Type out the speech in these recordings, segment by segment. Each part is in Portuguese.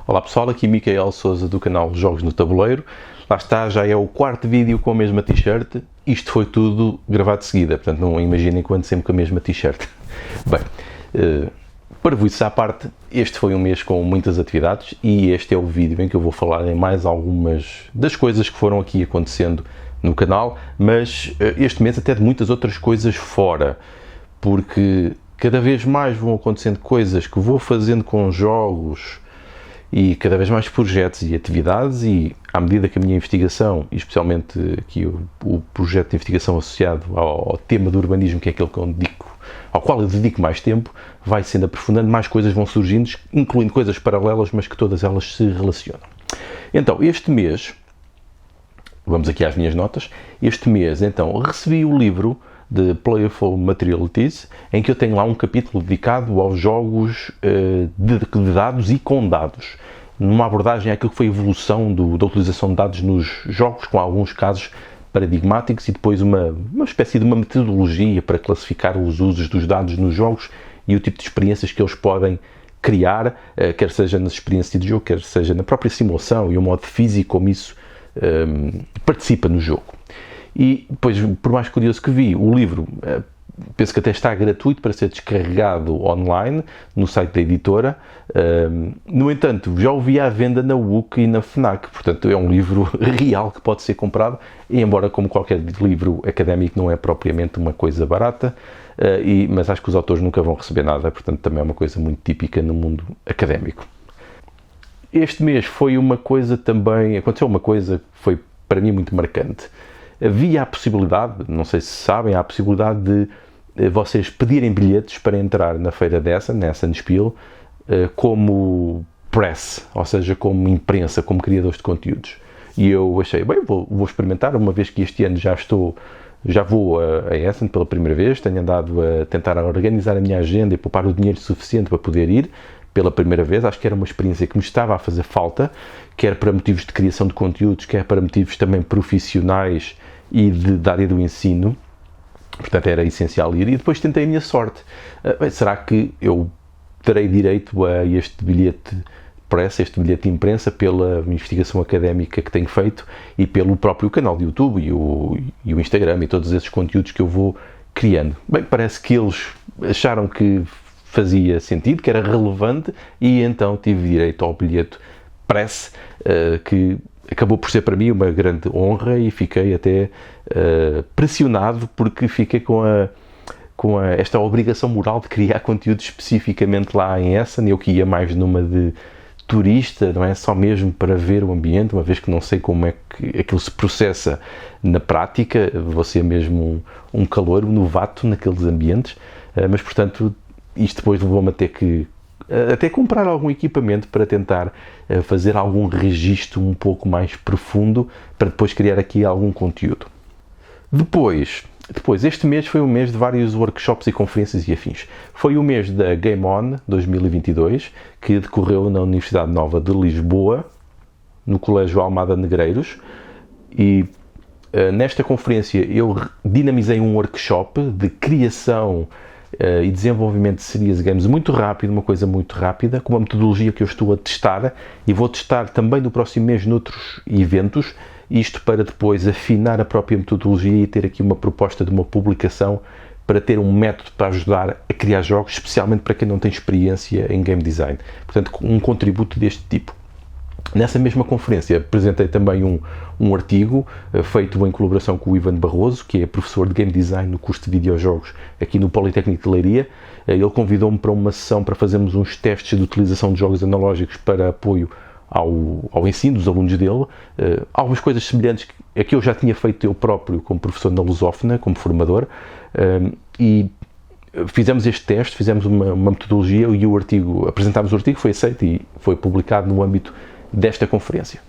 Olá pessoal, aqui Micael Sousa do canal Jogos no Tabuleiro. Lá está, já é o quarto vídeo com a mesma t-shirt. Isto foi tudo gravado de seguida, portanto não imaginem quando sempre com a mesma t-shirt. Bem, para isso à parte, este foi um mês com muitas atividades e este é o vídeo em que eu vou falar em mais algumas das coisas que foram aqui acontecendo no canal, mas este mês até de muitas outras coisas fora, porque cada vez mais vão acontecendo coisas que vou fazendo com jogos e cada vez mais projetos e atividades, e à medida que a minha investigação, e especialmente aqui o projeto de investigação associado ao tema do urbanismo, que é aquele que eu dedico, ao qual eu dedico mais tempo, vai sendo aprofundando, mais coisas vão surgindo, incluindo coisas paralelas, mas que todas elas se relacionam. Então, este mês, vamos aqui às minhas notas, este mês então recebi o livro de Playful Materialities, em que eu tenho lá um capítulo dedicado aos jogos de dados e com dados, numa abordagem àquilo que foi a evolução da utilização de dados nos jogos, com alguns casos paradigmáticos e depois uma espécie de uma metodologia para classificar os usos dos dados nos jogos e o tipo de experiências que eles podem criar, quer seja nas experiências de jogo, quer seja na própria simulação e o modo físico como isso participa no jogo. E depois, por mais curioso que vi, o livro, penso que até está gratuito para ser descarregado online no site da editora. No entanto, já o vi à venda na WUC e na FNAC, portanto é um livro real que pode ser comprado, e embora como qualquer livro académico não é propriamente uma coisa barata, mas acho que os autores nunca vão receber nada, portanto também é uma coisa muito típica no mundo académico. Este mês foi uma coisa também, aconteceu uma coisa que foi para mim muito marcante. Havia a possibilidade, não sei se sabem, há a possibilidade de vocês pedirem bilhetes para entrar na feira nessa Spiel, como press, ou seja, como imprensa, como criadores de conteúdos. E eu achei, bem, vou experimentar, uma vez que este ano já vou a Essen pela primeira vez, tenho andado a tentar organizar a minha agenda e poupar o dinheiro suficiente para poder ir pela primeira vez. Acho que era uma experiência que me estava a fazer falta, quer para motivos de criação de conteúdos, quer para motivos também profissionais e da área do ensino. Portanto, era essencial ir, e depois tentei a minha sorte. Será que eu terei direito a este bilhete press, este bilhete de imprensa, pela investigação académica que tenho feito e pelo próprio canal de YouTube e o Instagram e todos esses conteúdos que eu vou criando? Bem, parece que eles acharam que fazia sentido, que era relevante, e então tive direito ao bilhete press, que acabou por ser para mim uma grande honra, e fiquei até pressionado, porque fiquei com esta obrigação moral de criar conteúdo especificamente lá em Essen. Eu que ia mais numa de turista, não é só mesmo para ver o ambiente, uma vez que não sei como é que aquilo se processa na prática, vou ser mesmo um calouro, um novato naqueles ambientes, mas portanto isto depois levou-me a ter que até comprar algum equipamento para tentar fazer algum registro um pouco mais profundo, para depois criar aqui algum conteúdo. Depois, este mês foi um mês de vários workshops e conferências e afins. Foi o mês da Game On 2022, que decorreu na Universidade Nova de Lisboa, no Colégio Almada Negreiros, e nesta conferência eu dinamizei um workshop de criação e desenvolvimento de serious games muito rápido, uma coisa muito rápida, com uma metodologia que eu estou a testar, e vou testar também no próximo mês noutros eventos, isto para depois afinar a própria metodologia e ter aqui uma proposta de uma publicação para ter um método para ajudar a criar jogos, especialmente para quem não tem experiência em game design. Portanto, um contributo deste tipo. Nessa mesma conferência apresentei também um artigo feito em colaboração com o Ivan Barroso, que é professor de Game Design no curso de videojogos aqui no Politécnico de Leiria. Ele convidou-me para uma sessão para fazermos uns testes de utilização de jogos analógicos para apoio ao ensino dos alunos dele. Algumas coisas semelhantes a que eu já tinha feito eu próprio como professor na Lusófona, como formador, e fizemos este teste, fizemos uma metodologia, e apresentámos o artigo, foi aceito e foi publicado no âmbito desta conferência.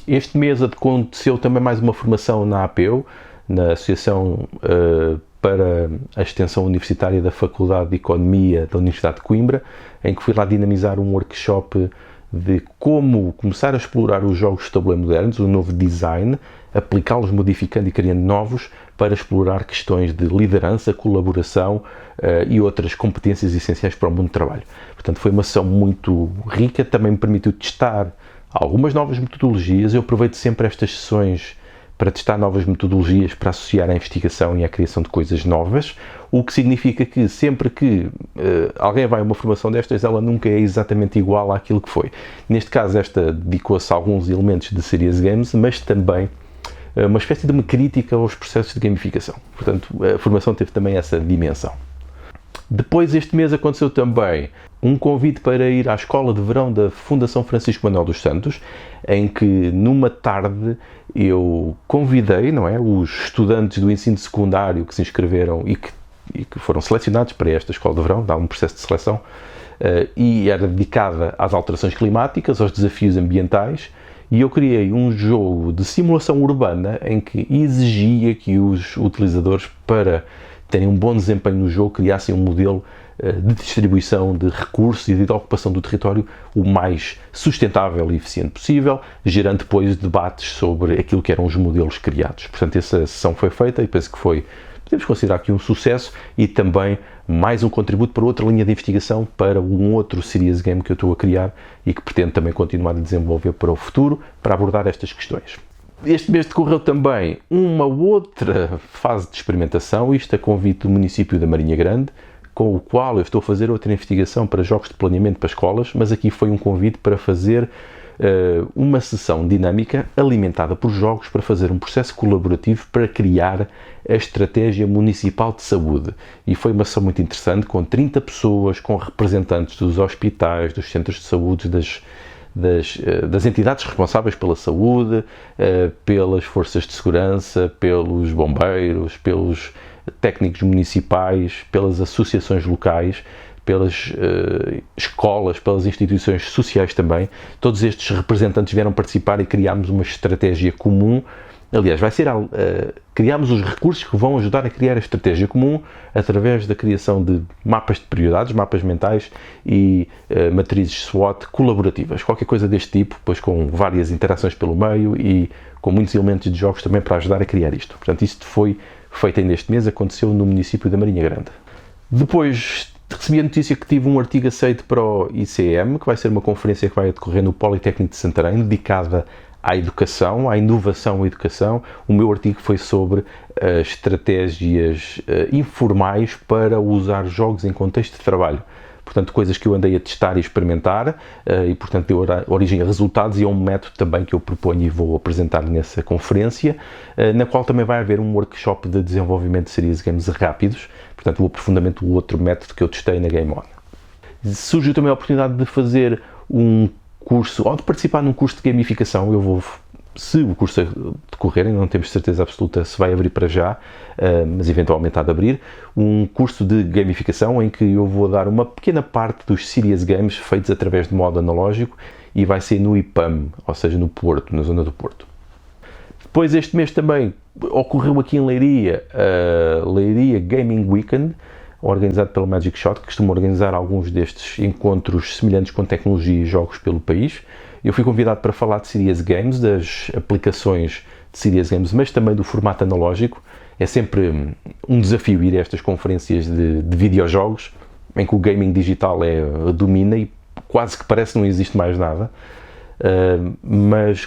Este mês aconteceu também mais uma formação na APEU, na Associação para a Extensão Universitária da Faculdade de Economia da Universidade de Coimbra, em que fui lá dinamizar um workshop de como começar a explorar os jogos de tabuleiro modernos, o novo design, aplicá-los modificando e criando novos, para explorar questões de liderança, colaboração e outras competências essenciais para o mundo do trabalho. Portanto, foi uma sessão muito rica, também me permitiu testar algumas novas metodologias. Eu aproveito sempre estas sessões para testar novas metodologias para associar à investigação e à criação de coisas novas, o que significa que sempre que alguém vai a uma formação destas, ela nunca é exatamente igual àquilo que foi. Neste caso, esta dedicou-se a alguns elementos de Serious Games, mas também uma espécie de uma crítica aos processos de gamificação. Portanto, a formação teve também essa dimensão. Depois, este mês, aconteceu também um convite para ir à Escola de Verão da Fundação Francisco Manuel dos Santos, em que, numa tarde, eu convidei, não é, os estudantes do ensino secundário que se inscreveram e que foram selecionados para esta Escola de Verão, dá um processo de seleção, e era dedicada às alterações climáticas, aos desafios ambientais, e eu criei um jogo de simulação urbana em que exigia que os utilizadores, para terem um bom desempenho no jogo, criassem um modelo de distribuição de recursos e de ocupação do território o mais sustentável e eficiente possível, gerando depois debates sobre aquilo que eram os modelos criados. Portanto, essa sessão foi feita e penso que foi, podemos considerar aqui um sucesso e também mais um contributo para outra linha de investigação, para um outro serious game que eu estou a criar e que pretendo também continuar a desenvolver para o futuro, para abordar estas questões. Este mês decorreu também uma outra fase de experimentação, isto a convite do município da Marinha Grande, com o qual eu estou a fazer outra investigação para jogos de planeamento para escolas, mas aqui foi um convite para fazer uma sessão dinâmica alimentada por jogos para fazer um processo colaborativo para criar a estratégia municipal de saúde. E foi uma sessão muito interessante, com 30 pessoas, com representantes dos hospitais, dos centros de saúde, das entidades responsáveis pela saúde, pelas forças de segurança, pelos bombeiros, pelos técnicos municipais, pelas associações locais, pelas escolas, pelas instituições sociais também. Todos estes representantes vieram participar e criámos uma estratégia comum. Aliás, criámos os recursos que vão ajudar a criar a estratégia comum através da criação de mapas de prioridades, mapas mentais e matrizes SWOT colaborativas. Qualquer coisa deste tipo, depois com várias interações pelo meio e com muitos elementos de jogos também para ajudar a criar isto. Portanto, isto foi feito ainda este mês, aconteceu no município da Marinha Grande. Depois recebi a notícia que tive um artigo aceito para o ICM, que vai ser uma conferência que vai decorrer no Politécnico de Santarém, dedicada à educação, à inovação e educação. O meu artigo foi sobre estratégias informais para usar jogos em contexto de trabalho. Portanto, coisas que eu andei a testar e experimentar e, portanto, deu origem a resultados e é um método também que eu proponho e vou apresentar nessa conferência, na qual também vai haver um workshop de desenvolvimento de serious games rápidos, portanto, o aprofundamento do outro método que eu testei na Game On. Surgiu também a oportunidade de fazer um curso, ou de participar num curso de gamificação. Eu vou, se o curso decorrer, não temos certeza absoluta se vai abrir para já, mas eventualmente há de abrir, um curso de gamificação em que eu vou dar uma pequena parte dos serious games feitos através de modo analógico e vai ser no IPAM, ou seja, no Porto, na zona do Porto. Depois, este mês também ocorreu aqui em Leiria, a Leiria Gaming Weekend, organizado pela Magic Shot, que costuma organizar alguns destes encontros semelhantes com tecnologia e jogos pelo país. Eu fui convidado para falar de serious games, das aplicações de serious games, mas também do formato analógico. É sempre um desafio ir a estas conferências de videojogos, em que o gaming digital domina e quase que parece que não existe mais nada. Mas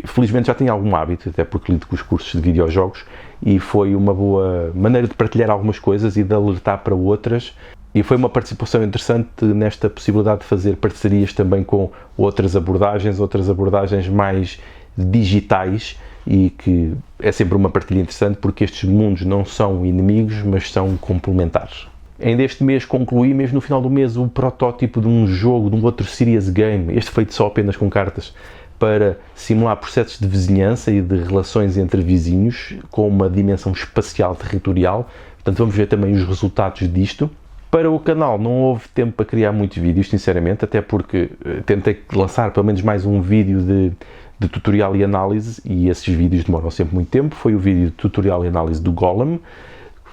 felizmente já tenho algum hábito, até porque lido com os cursos de videojogos, e foi uma boa maneira de partilhar algumas coisas e de alertar para outras. E foi uma participação interessante nesta possibilidade de fazer parcerias também com outras abordagens mais digitais, e que é sempre uma partilha interessante porque estes mundos não são inimigos, mas são complementares. Ainda este mês concluí, mesmo no final do mês, o protótipo de um jogo, de um outro serious game, este feito só apenas com cartas, para simular processos de vizinhança e de relações entre vizinhos com uma dimensão espacial territorial. Portanto, vamos ver também os resultados disto. Para o canal não houve tempo para criar muitos vídeos, sinceramente, até porque tentei lançar pelo menos mais um vídeo de tutorial e análise, e esses vídeos demoram sempre muito tempo. Foi o vídeo de tutorial e análise do Golem.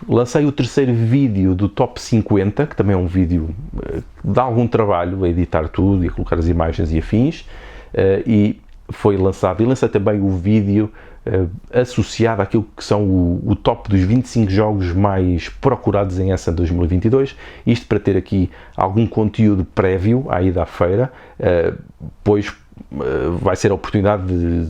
Lancei o terceiro vídeo do Top 50, que também é um vídeo que dá algum trabalho a editar tudo e a colocar as imagens e afins, e foi lançado. E lancei também o vídeo associado àquilo que são o top dos 25 jogos mais procurados em Essen 2022, isto para ter aqui algum conteúdo prévio à ida à feira, pois vai ser a oportunidade de,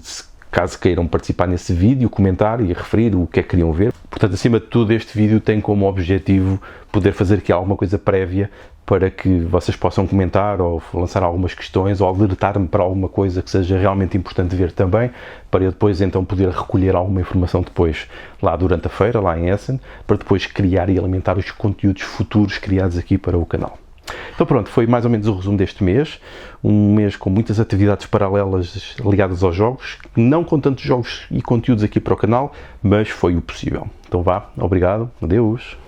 caso queiram participar nesse vídeo, comentar e referir o que é que queriam ver. Portanto, acima de tudo, este vídeo tem como objetivo poder fazer aqui alguma coisa prévia para que vocês possam comentar ou lançar algumas questões ou alertar-me para alguma coisa que seja realmente importante ver também, para eu depois então poder recolher alguma informação depois lá durante a feira, lá em Essen, para depois criar e alimentar os conteúdos futuros criados aqui para o canal. Então pronto, foi mais ou menos o resumo deste mês, um mês com muitas atividades paralelas ligadas aos jogos, não com tantos jogos e conteúdos aqui para o canal, mas foi o possível. Então vá, obrigado, adeus!